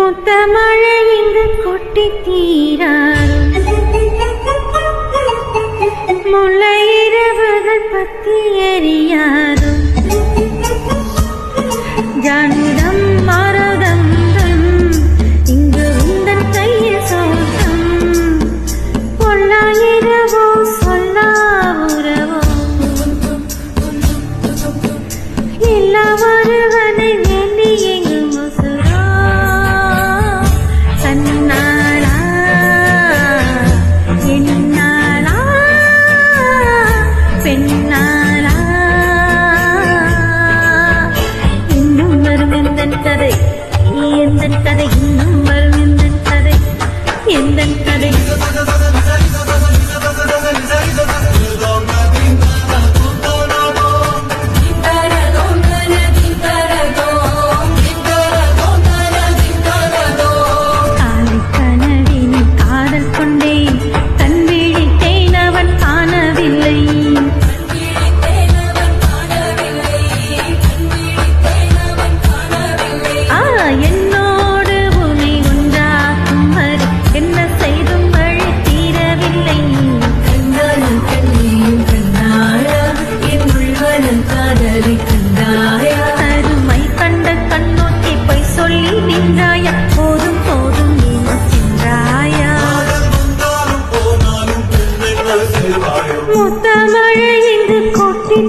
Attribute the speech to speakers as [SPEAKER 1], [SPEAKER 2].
[SPEAKER 1] மூத்த மழை இங்கு கொட்டி தீராது, முல்லை இரவுகள் பத்தி எரியாது, ஜானுடம் மரதம் இங்கு உந்தன் கையில் சோகம், பொல்லாயிரவோ சொல்லா உறவோ எல்லா ஒருவனை எண்ணி எங்கு முசுரோ தன்னாளா என்னாளா பெண்ணாளா இன்னும் வரும் எந்தன் கதை எந்தன் கதை இன்னும் வரும் எந்தன் கதை எந்தன் கதை அருமை கண்ட கண்ணோக்கி போய் சொல்லி நின்றாயா, போதும் போதும் நீ சென்றாயா, மூத்த மழை இங்கு கொட்டி